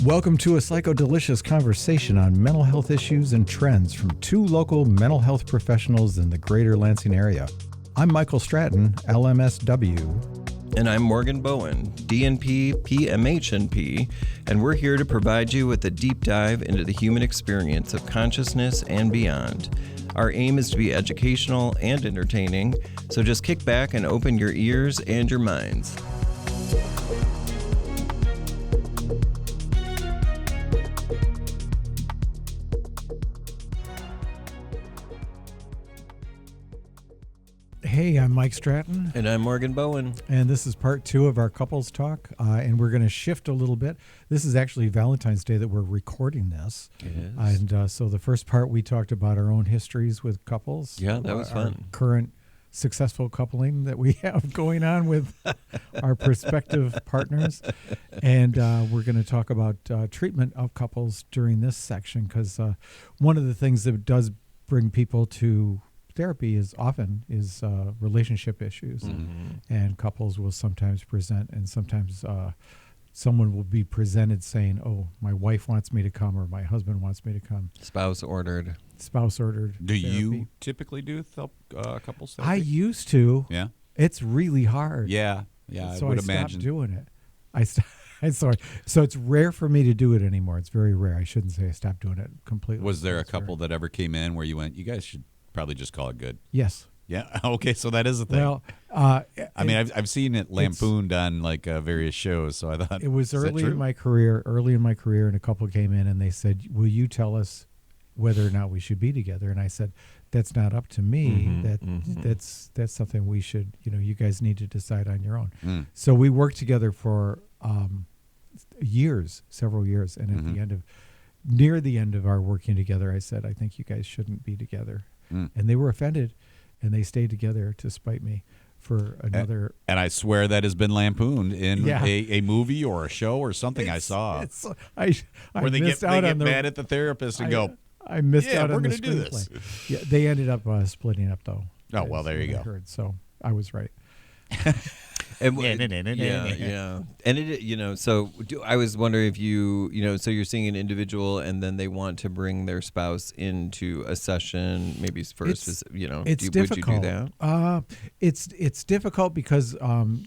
Welcome to a Psychodelicious conversation on mental health issues and trends from two local mental health professionals in the greater Lansing area. I'm Michael Stratton, LMSW. And I'm Morgan Bowen, DNP, PMHNP, and we're here to provide you with a deep dive into the human experience of consciousness and beyond. Our aim is to be educational and entertaining, so just kick back and open your ears and your minds. Hey, I'm Mike Stratton. And I'm Morgan Bowen. And this is part 2 of our couples talk, and we're going to shift a little bit. This is actually Valentine's Day that we're recording this. It is. And so the first part, we talked about our own histories with couples. Yeah, that was fun. Current successful coupling that we have going on with our prospective partners. And we're going to talk about treatment of couples during this section, because one of the things that does bring people to therapy is relationship issues, and couples will sometimes present, and sometimes someone will be presented saying, "Oh, my wife wants me to come," or "My husband wants me to come." Spouse ordered. therapy. Do you typically do couples therapy? I used to. Yeah. It's really hard. Yeah. So I would stopped imagine. doing it. I'm sorry. So it's rare for me to do it anymore. It's very rare. I shouldn't say I stopped doing it completely. Was there a It's couple that ever came in where you went, you guys should probably just call it good? Yes. Yeah. Okay. So that is a thing. Well, I mean, I've seen it lampooned on like various shows. So I thought it was is that early true? in my career, and a couple came in and they said, "Will you tell us whether or not we should be together?" And I said, "That's not up to me. That's something we should, you guys need to decide on your own." So we worked together for several years, and at near the end of our working together, I said, "I think you guys shouldn't be together." And they were offended, and they stayed together to spite me for another. And I swear that has been lampooned in Yeah. a movie or a show or something I saw. I where they missed get out on the mad at the therapist and go, I missed "Yeah, out we're on the gonna do this." screenplay. Yeah, they ended up splitting up, though. Oh, well, there you That's go. what I heard, so I was right. And yeah. And it, so I was wondering if so you're seeing an individual and then they want to bring their spouse into a session, maybe first, It's Would difficult. you do that? It's difficult because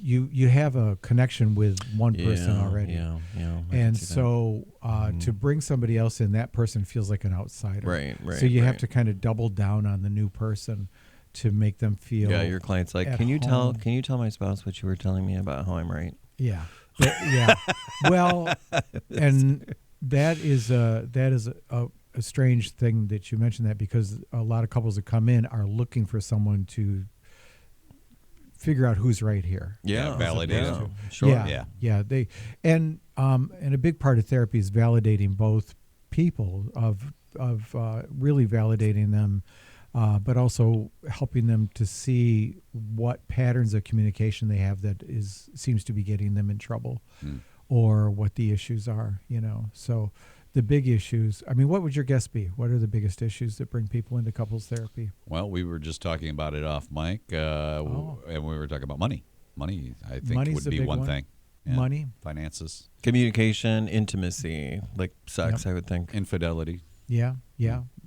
you have a connection with one person already. Yeah. And so to bring somebody else in, that person feels like an outsider. Right. So you have to kind of double down on the new person to make them feel. Yeah, your client's like, at can you tell my spouse what you were telling me about how I'm right? Yeah. Yeah. Well, and that is a strange thing that you mentioned that, because a lot of couples that come in are looking for someone to figure out who's right here. Yeah, validation. Sure. Yeah. They and a big part of therapy is validating both people, of really validating them. But also helping them to see what patterns of communication they have that seems to be getting them in trouble, or what the issues are, So the big issues, I mean, what would your guess be? What are the biggest issues that bring people into couples therapy? Well, we were just talking about it off mic, and we were talking about money. Money, I think, Money's would the be big one one. thing. Yeah. Money. Finances. Communication, intimacy, like sex, I would think. Infidelity. Yeah.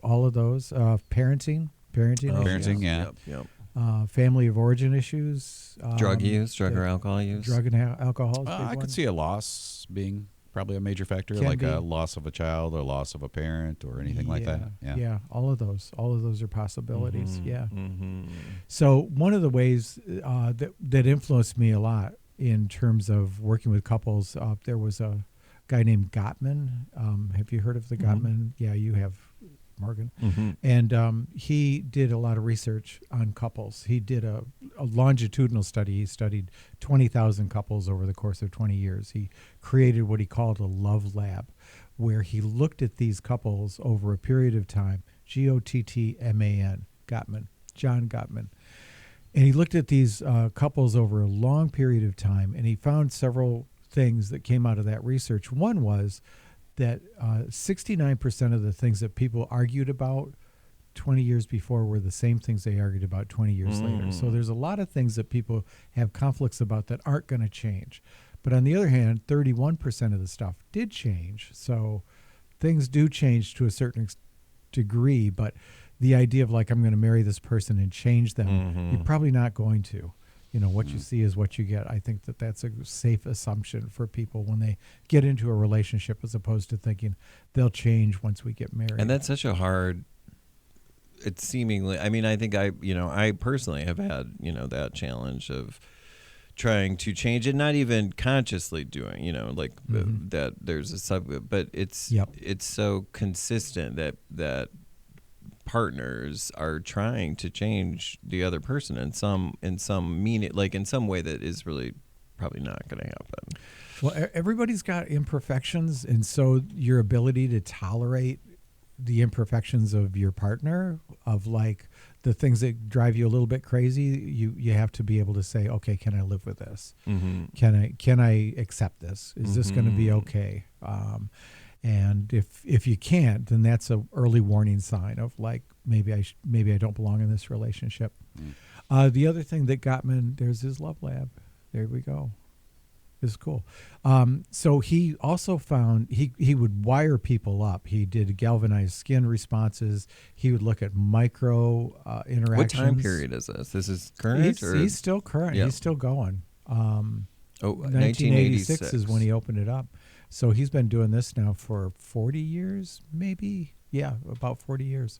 All of those. Parenting. Parenting, yeah. Yep. Family of origin issues. Drug use, drug or alcohol use. Drug and alcohol is a big I one. could see a loss being probably a major factor, Can like be. a loss of a child or loss of a parent or anything like that. Yeah, all of those are possibilities. Yeah. Mm-hmm. So one of the ways that influenced me a lot in terms of working with couples, there was a guy named Gottman. Have you heard of the Gottman? Yeah, you have, Morgan. And he did a lot of research on couples. He did a longitudinal study. He studied 20,000 couples over the course of 20 years. He created what he called a love lab, where he looked at these couples over a period of time. Gottman, John Gottman. And he looked at these couples over a long period of time, and he found several things that came out of that research. One was that 69% of the things that people argued about 20 years before were the same things they argued about 20 years later. So there's a lot of things that people have conflicts about that aren't going to change. But on the other hand, 31% of the stuff did change. So things do change to a certain degree, but the idea of like, I'm going to marry this person and change them, you're probably not going to. What you see is what you get. I think that that's a safe assumption for people when they get into a relationship, as opposed to thinking they'll change once we get married. And that's such a hard, it's seemingly, I mean, I think I personally have had, that challenge of trying to change it, not even consciously doing, that there's a but it's so consistent that partners are trying to change the other person in some meaning, like in some way that is really probably not going to happen. Well, everybody's got imperfections, and so your ability to tolerate the imperfections of your partner, of like the things that drive you a little bit crazy, you have to be able to say, okay, can I live with this? Can I accept this? Is this going to be okay? And if you can't, then that's a early warning sign of like, maybe I don't belong in this relationship. The other thing that Gottman, there's his love lab. There we go. This is cool. So he also found he would wire people up. He did galvanized skin responses. He would look at micro interactions. What time period is this? This is current? He's still current. Yep. He's still going. 1986 is when he opened it up. So he's been doing this now for 40 years, maybe. Yeah, about 40 years.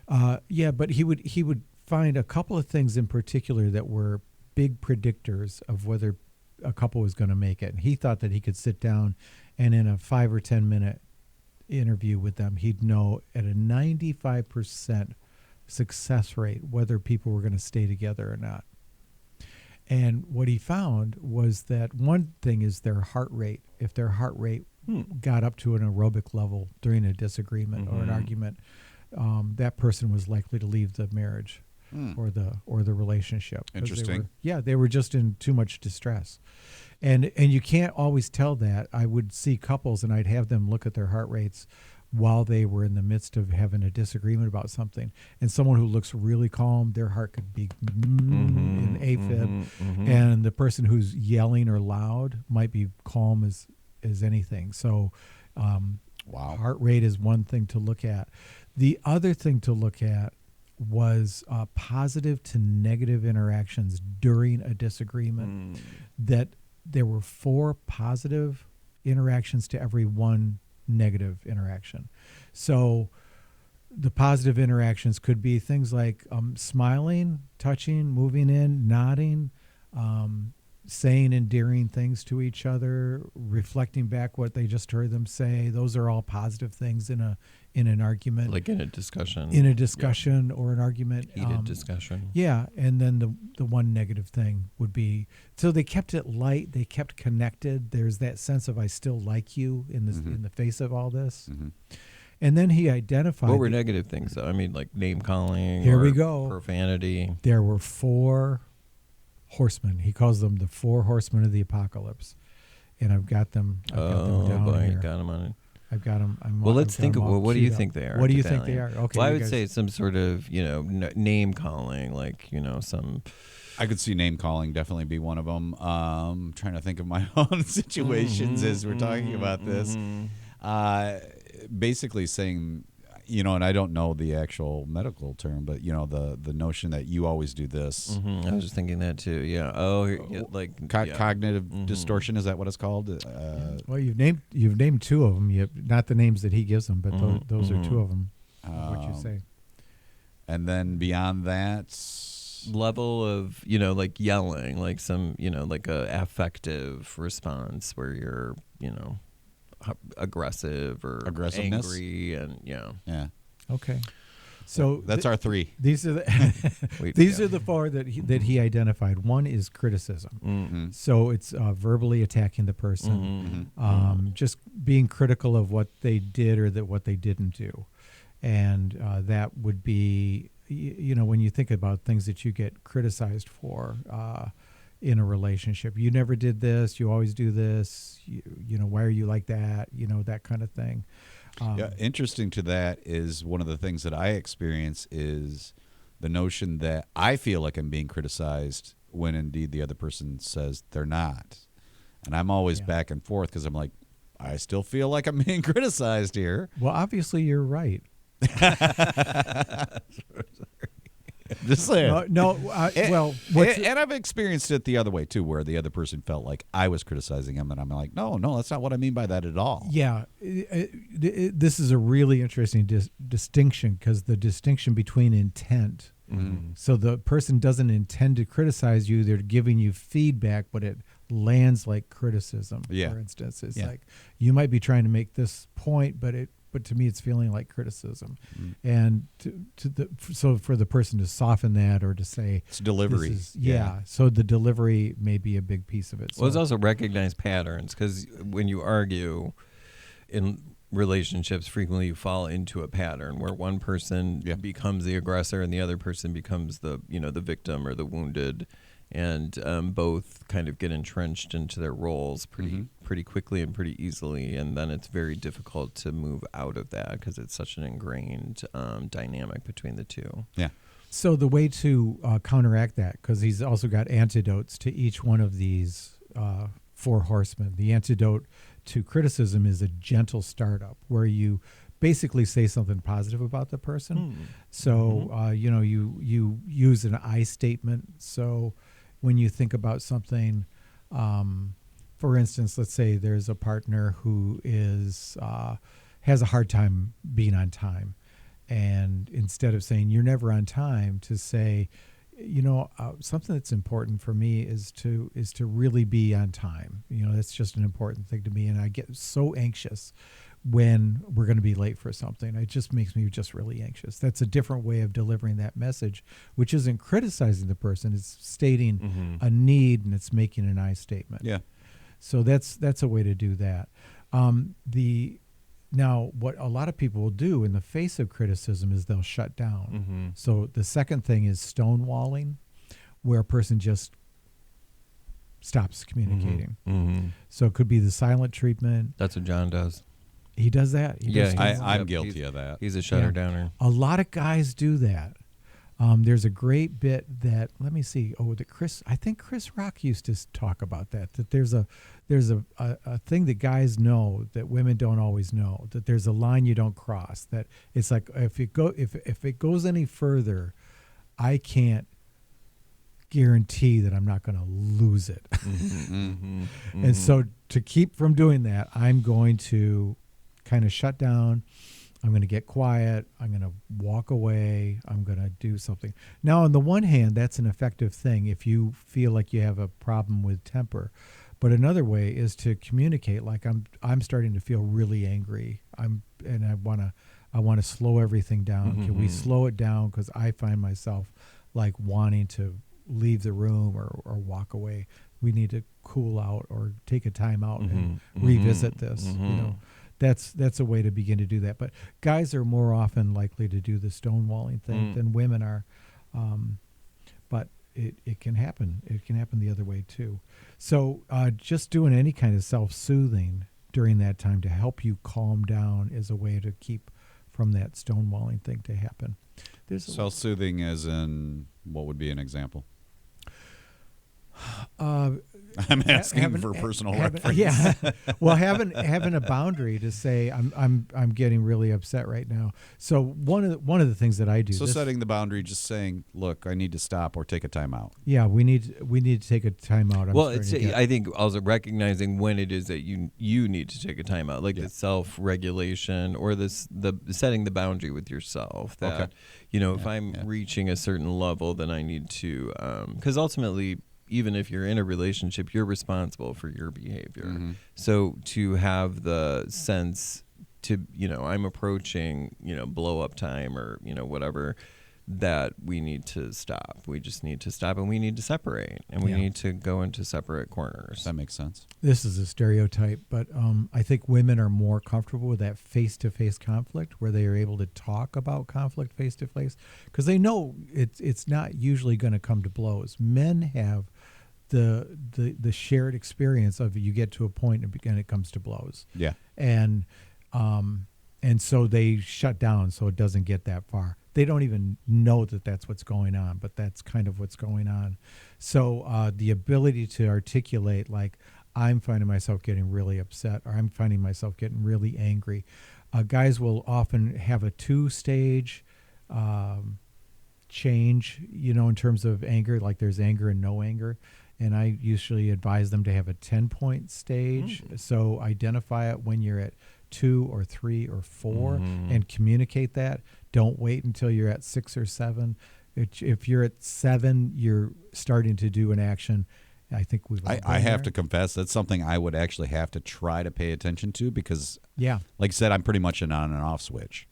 But he would find a couple of things in particular that were big predictors of whether a couple was going to make it. And he thought that he could sit down and in a 5 or 10 minute interview with them, he'd know at a 95% success rate whether people were going to stay together or not. And what he found was that one thing is their heart rate. If their heart rate got up to an aerobic level during a disagreement or an argument, that person was likely to leave the marriage or the relationship. Interesting. They were just in too much distress. And you can't always tell that. I would see couples and I'd have them look at their heart rates while they were in the midst of having a disagreement about something. And someone who looks really calm, their heart could be in AFib. And the person who's yelling or loud might be calm as anything. So heart rate is one thing to look at. The other thing to look at was positive to negative interactions during a disagreement. That there were 4 positive interactions to every 1 negative interaction. So the positive interactions could be things like smiling, touching, moving in, nodding, saying endearing things to each other, reflecting back what they just heard them say. Those are all positive things in an argument. Like in a discussion. Or an argument. Heated discussion. Yeah, and then the one negative thing would be, so they kept it light, they kept connected. There's that sense of I still like you in the face of all this. And then he identified. What were negative things though? I mean, like name calling. Here we go. Profanity. There were 4 horsemen. He calls them the 4 horsemen of the apocalypse. And I've got them down here. Got them on it. I've got them. Let's think of what do you think they are? What do you think they are? Okay. Well, I would say some sort of, name calling, like, some. I could see name calling definitely be one of them. Trying to think of my own situations as we're talking about this. Basically saying, and I don't know the actual medical term, but the notion that you always do this. I was just thinking that too. Yeah. Cognitive distortion, is that what it's called? Well, you've named 2 of them. Not the names that he gives them, but those are 2 of them. What you say. And then beyond that, level of like yelling, like some like a affective response where you're aggressive or angry and yeah. Okay. So that's our 3. These are the are the 4 that he identified. One is criticism. So it's verbally attacking the person, just being critical of what they did or what they didn't do, and that would be when you think about things that you get criticized for. In a relationship, you never did this, you always do this, why are you like that, that kind of thing. Interesting to that is one of the things that I experience is the notion that I feel like I'm being criticized when indeed the other person says they're not. And I'm always back and forth because I'm like, I still feel like I'm being criticized here. Well, obviously you're right. Just saying. And I've experienced it the other way too, where the other person felt like I was criticizing him, and I'm like, no, that's not what I mean by that at all. Yeah, this is a really interesting distinction, because the distinction between intent. Mm-hmm. So the person doesn't intend to criticize you; they're giving you feedback, but it lands like criticism. Yeah. For instance, it's like you might be trying to make this point, but to me, it's feeling like criticism. Mm-hmm. And so for the person to soften that, or to say it's delivery. So the delivery may be a big piece of it. Well, it's also recognize patterns, because when you argue in relationships, frequently you fall into a pattern where one person becomes the aggressor and the other person becomes the victim or the wounded, and both kind of get entrenched into their roles pretty quickly and pretty easily, and then it's very difficult to move out of that because it's such an ingrained dynamic between the two. Yeah. So the way to counteract that, because he's also got antidotes to each one of these 4 horsemen. The antidote to criticism is a gentle startup, where you basically say something positive about the person. So you use an I statement. So when you think about something, for instance, let's say there's a partner who has a hard time being on time, and instead of saying you're never on time, to say, something that's important for me is to really be on time. That's just an important thing to me, and I get so anxious when we're going to be late for something. It just makes me just really anxious. That's a different way of delivering that message, which isn't criticizing the person. It's stating a need, and it's making an I statement. Yeah. So that's a way to do that. Now, what a lot of people will do in the face of criticism is they'll shut down. So the second thing is stonewalling, where a person just stops communicating. So it could be the silent treatment. That's what John does. He does that? I'm guilty of that. He's a shutter downer. A lot of guys do that. There's a great bit that, let me see. I think Chris Rock used to talk about that there's a thing that guys know that women don't always know, that there's a line you don't cross, that it's like, if it goes any further, I can't guarantee that I'm not going to lose it. And so to keep from doing that, I'm going to kind of shut down. I'm going to get quiet. I'm going to walk away. I'm going to do something. Now, on the one hand, that's an effective thing if you feel like you have a problem with temper. But another way is to communicate, like I'm starting to feel really angry. I want to slow everything down. Can we slow it down? Because I find myself like wanting to leave the room or walk away. We need to cool out or take a time out and revisit this. That's a way to begin to do that. But guys are more often likely to do the stonewalling thing than women are. But it can happen. It can happen the other way too. So just doing any kind of self-soothing during that time to help you calm down is a way to keep from that stonewalling thing to happen. Self-soothing as in, what would be an example? I'm asking for personal reference. Yeah. Well, having a boundary to say I'm getting really upset right now. So one of the things that I do. So setting the boundary, just saying, look, I need to stop or take a time out. Yeah, we need to take a time out. I think also recognizing when it is that you need to take a time out, like the self-regulation or the setting the boundary with yourself. That if I'm reaching a certain level, then I need to because ultimately, even if you're in a relationship, you're responsible for your behavior. So to have the sense to, I'm approaching, blow up time or, whatever, that we need to stop. We just need to stop and we need to separate and we need to go into separate corners. That makes sense. This is a stereotype, but I think women are more comfortable with that face-to-face conflict where they are able to talk about conflict face-to-face because they know it's not usually going to come to blows. Men have the shared experience of you get to a point and it comes to blows. Yeah. And so they shut down so it doesn't get that far. They don't even know that that's what's going on, but that's kind of what's going on. So the ability to articulate, like, I'm finding myself getting really upset, or I'm finding myself getting really angry. Guys will often have a 2-stage change, in terms of anger, like there's anger and no anger. And I usually advise them to have a 10-point stage. So identify it when you're at 2 or 3 or 4 and communicate that. Don't wait until you're at 6 or 7. If you're at 7, you're starting to do an action. I think we've all I have there. to confess that's something I would actually have to try to pay attention to because, like I said, I'm pretty much an on and off switch.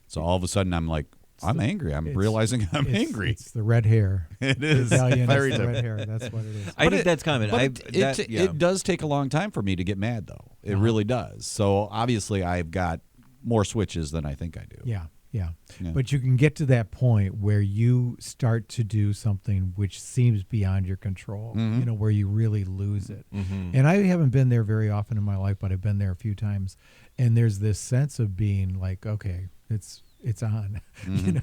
So all of a sudden I'm like, I'm angry. I'm realizing I'm angry. It's the red hair. It is Italian, very it's the different. red hair. That's what it is. I think that's common. But it does take a long time for me to get mad, though. It really does. So obviously I've got more switches than I think I do. Yeah. Yeah. But you can get to that point where you start to do something which seems beyond your control, where you really lose it. And I haven't been there very often in my life, but I've been there a few times. And there's this sense of being like, okay, it's on, and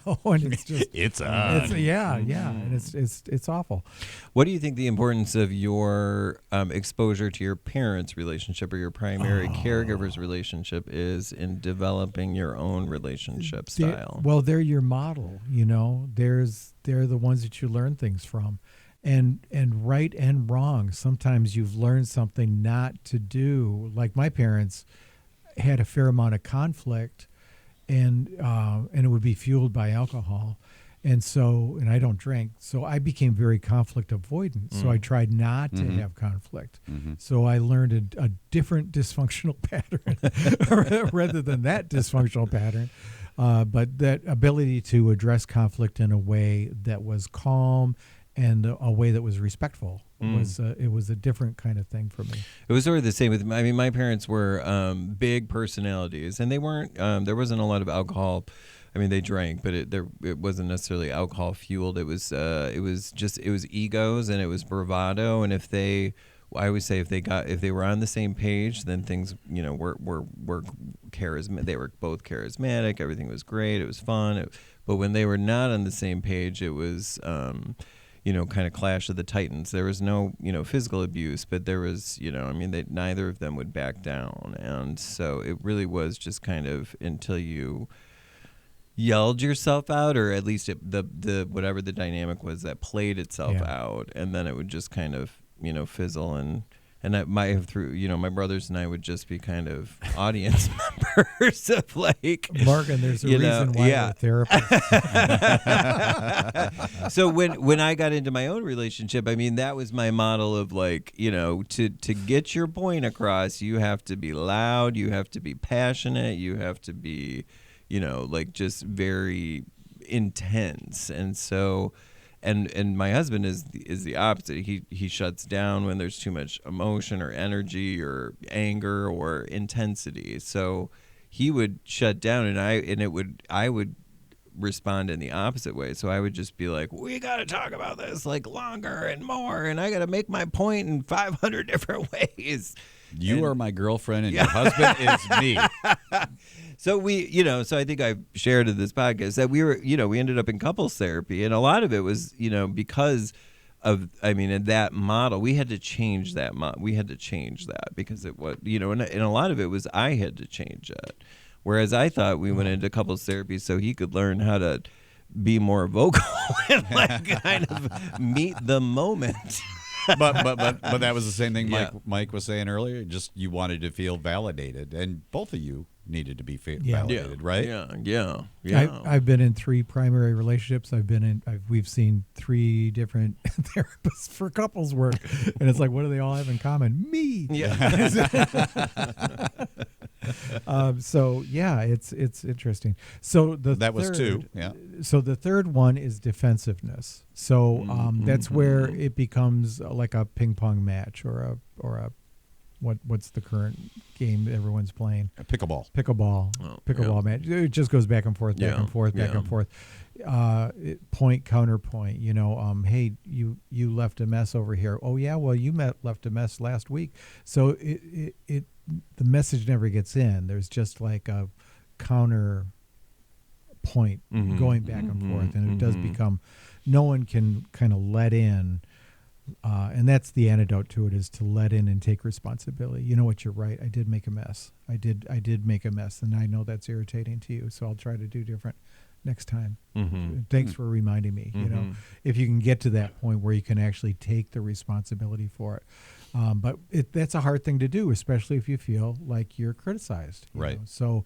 it's just It's on. And it's awful. What do you think the importance of your exposure to your parents' relationship or your primary caregiver's relationship is in developing your own relationship style? They're your model. They're the ones that you learn things from, and right and wrong. Sometimes you've learned something not to do. Like my parents had a fair amount of conflict. And it would be fueled by alcohol. And I don't drink. So I became very conflict avoidant. So I tried not to have conflict. So I learned a different dysfunctional pattern rather than that dysfunctional pattern. But that ability to address conflict in a way that was calm and a way that was respectful was it was a different kind of thing for me. It was sort of the same with my parents were big personalities, and they weren't there wasn't a lot of alcohol. I mean, they drank, but it wasn't necessarily alcohol fueled. It was egos and it was bravado. And I always say if they were on the same page, then things were charismatic. They were both charismatic. Everything was great. It was fun. But when they were not on the same page, it was kind of clash of the titans. There was no, physical abuse, but there was, neither of them would back down. And so it really was just kind of until you yelled yourself out, or at least the whatever the dynamic was that played itself out, and then it would just kind of, fizzle. And I might have my brothers and I would just be kind of audience members of like. Morgan, there's a reason why we're therapists. So when I got into my own relationship, I mean, that was my model of like, to get your point across, you have to be loud, you have to be passionate, you have to be, like just very intense. And so. And my husband is the opposite. He shuts down when there's too much emotion or energy or anger or intensity. So he would shut down, and I would respond in the opposite way. So I would just be like, we got to talk about this like longer and more, and I got to make my point in 500 different ways. You are my girlfriend, and your husband is me. So so I think I've shared in this podcast that we ended up in couples therapy, and a lot of it was, because of, in that model, we had to change that. We had to change that because it was, and a lot of it was I had to change it. Whereas I thought we went into couples therapy so he could learn how to be more vocal and like kind of meet the moment. but that was the same thing Mike was saying earlier. Just you wanted to feel validated, and both of you needed to be validated, right? Yeah. I've been in 3 primary relationships. We've seen 3 different therapists for couples work, and it's like, what do they all have in common? Me. Yeah. It's interesting. So was 2. Yeah. So the third one is defensiveness. So that's where it becomes like a ping pong match or a what's the current game everyone's playing? Pickleball. Pickleball match. It just goes back and forth, back and forth. Point, counterpoint. Hey, you left a mess over here. Oh yeah, well you left a mess last week. So the message never gets in. There's just like a counter point going back and forth, and it does become. No one can kind of let in And that's the antidote to it, is to let in and take responsibility. You know what? You're right. I did make a mess. I did make a mess, and I know that's irritating to you. So I'll try to do different next time. Thanks for reminding me. You know, if you can get to that point where you can actually take the responsibility for it. But that's a hard thing to do, especially if you feel like you're criticized. You know? So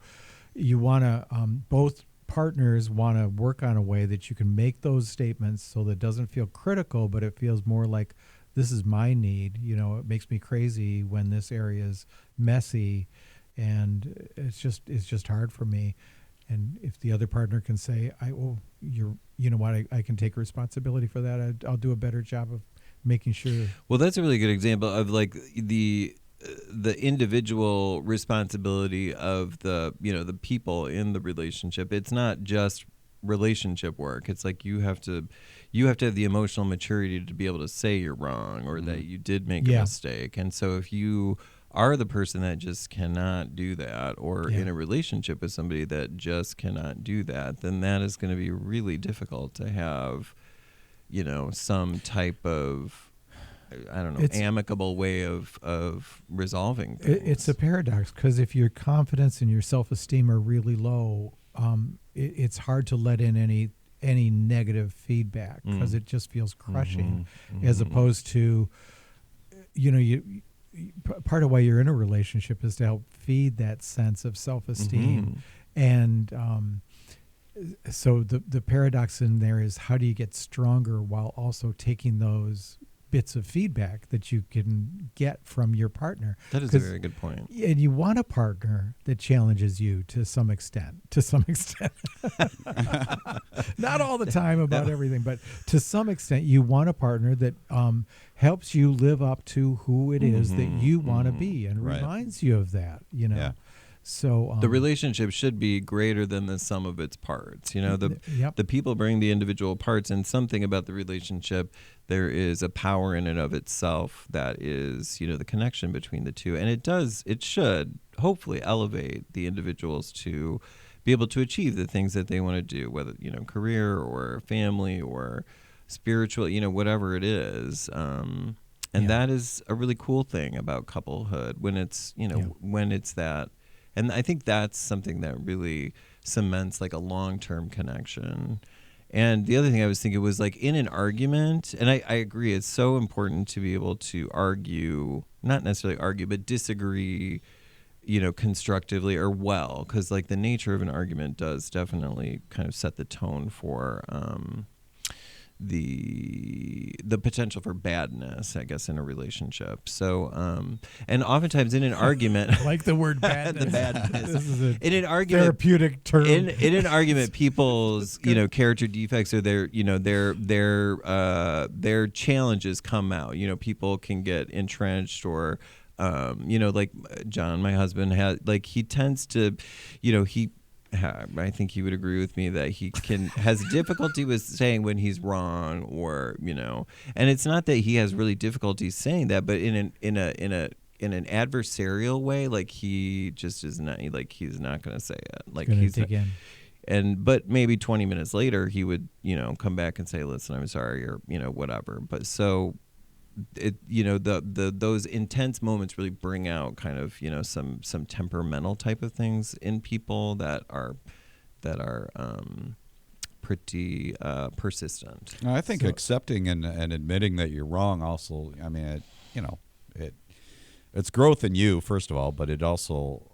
you want to both partners want to work on a way that you can make those statements so that it doesn't feel critical, but it feels more like, this is my need. You know, it makes me crazy when this area is messy, and it's just hard for me. And if the other partner can say, you know what, I can take responsibility for that. I'll do a better job of making sure. Well, that's a really good example of like the individual responsibility of the people in the relationship. It's not just relationship work. It's like you have to have the emotional maturity to be able to say you're wrong or that you did make a mistake. And so if you are the person that just cannot do that, or in a relationship with somebody that just cannot do that, then that is going to be really difficult to have, some type of, amicable way of resolving things. It's a paradox, because if your confidence and your self-esteem are really low, it's hard to let in any negative feedback, because it just feels crushing, as opposed to, part of why you're in a relationship is to help feed that sense of self-esteem. And so the paradox in there is, how do you get stronger while also taking those bits of feedback that you can get from your partner? That is a very good point. And you want a partner that challenges you to some extent. Not all the time about everything, but to some extent, you want a partner that helps you live up to who it is that you want to be, and reminds you of that, So the relationship should be greater than the sum of its parts. The people bring the individual parts, and something about the relationship, there is a power in and of itself that is, the connection between the two. And it should hopefully elevate the individuals to be able to achieve the things that they want to do, whether, career or family or spiritual, whatever it is. And that is a really cool thing about couplehood, when it's, when it's that. And I think that's something that really cements like a long-term connection. And the other thing I was thinking was, like, in an argument, and I agree, it's so important to be able to argue, not necessarily argue, but disagree, constructively or well, because like the nature of an argument does definitely kind of set the tone for the potential for badness, I guess, in a relationship. So, and oftentimes in an argument, I like the word badness. The badness. This is in an argument, therapeutic term. In an argument, people's character defects or their challenges come out. People can get entrenched, or like John, my husband, he tends to, I think he would agree with me that he has difficulty with saying when he's wrong, or and it's not that he has really difficulty saying that, but in an adversarial way, like he just is not, like he's not going to say it, like he's not, but maybe 20 minutes later he would come back and say, listen, I'm sorry, or whatever. But so it those intense moments really bring out kind of some temperamental type of things in people that are pretty persistent. I think accepting and admitting that you're wrong also, I mean, it's growth in you, first of all, but it also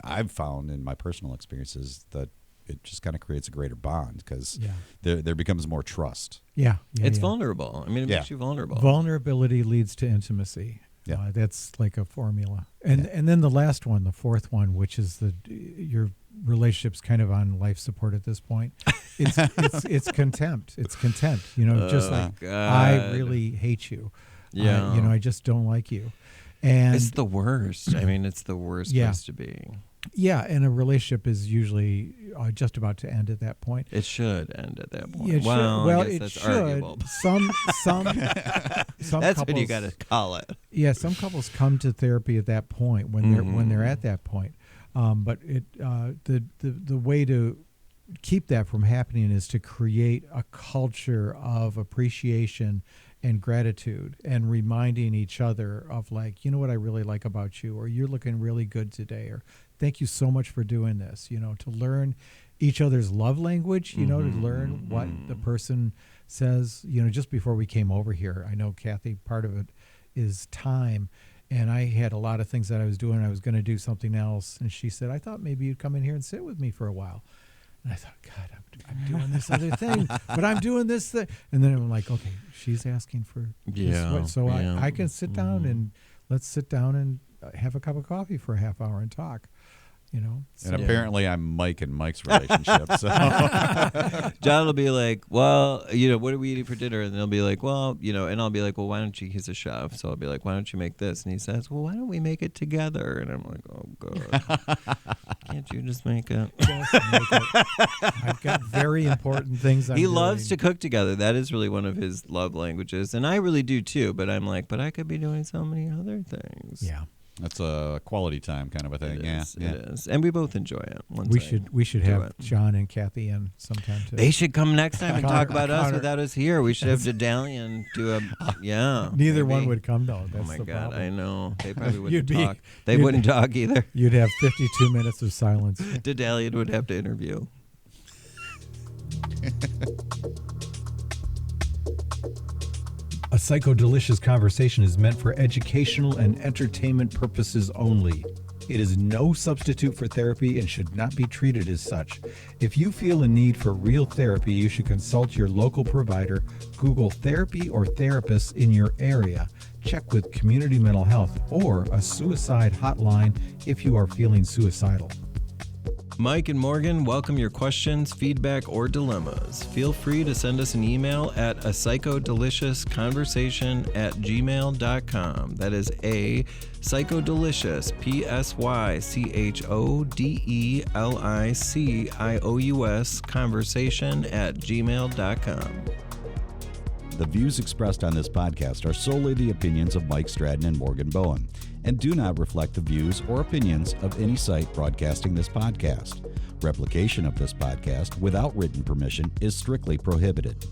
I've found in my personal experiences that it just kind of creates a greater bond, because there becomes more trust. It's vulnerable. I mean, it makes you vulnerable. Vulnerability leads to intimacy. That's like a formula. And then the last one, the fourth one, which is your relationship's kind of on life support at this point. It's contempt. It's contempt. Just like, God, I really hate you. I just don't like you. And it's the worst. I mean, it's the worst place to be. Yeah, and a relationship is usually just about to end at that point. It should end at that point. Yeah, well, I guess that's arguable. Some that's couples, what you got to call it. Yeah, some couples come to therapy at that point when they're at that point. But the way to keep that from happening is to create a culture of appreciation and gratitude and reminding each other of like, you know what I really like about you, or you're looking really good today, or thank you so much for doing this, to learn each other's love language, to learn what the person says, just before we came over here. I know, Kathy, part of it is time. And I had a lot of things that I was doing. I was going to do something else. And she said, I thought maybe you'd come in here and sit with me for a while. And I thought, God, I'm doing this other thing, but I'm doing this thing. And then I'm like, okay, she's asking for this. So I can sit down and let's sit down and have a cup of coffee for a half hour and talk. And apparently I'm Mike and Mike's relationship. So John will be like, well, what are we eating for dinner? And they'll be like, well, and I'll be like, well, why don't you, he's a chef. So I'll be like, why don't you make this? And he says, well, why don't we make it together? And I'm like, oh, God. Can't you just make it? I've got very important things I'm He doing. loves to cook together. That is really one of his love languages. And I really do too. But I'm like, but I could be doing so many other things. Yeah. That's a quality time kind of a thing. It is. And we both enjoy it. We should have John and Kathy in sometime too. They should come next time and talk about us without us here. We should have Dedalian do a Neither one would come though. That's oh my the God, problem. I know. They probably wouldn't talk. They wouldn't talk either. You'd have 52 minutes of silence. Dedalian would have to interview. A Psychodelicious conversation is meant for educational and entertainment purposes only. It is no substitute for therapy and should not be treated as such. If you feel a need for real therapy, you should consult your local provider, Google therapy or therapists in your area, check with community mental health, or a suicide hotline if you are feeling suicidal. Mike and Morgan welcome your questions, feedback, or dilemmas. Feel free to send us an email at a psychodeliciousconversation@gmail.com. That is a psychodelicious, psychodelicious conversation@gmail.com. The views expressed on this podcast are solely the opinions of Mike Stratton and Morgan Bowen and do not reflect the views or opinions of any site broadcasting this podcast. Replication of this podcast without written permission is strictly prohibited.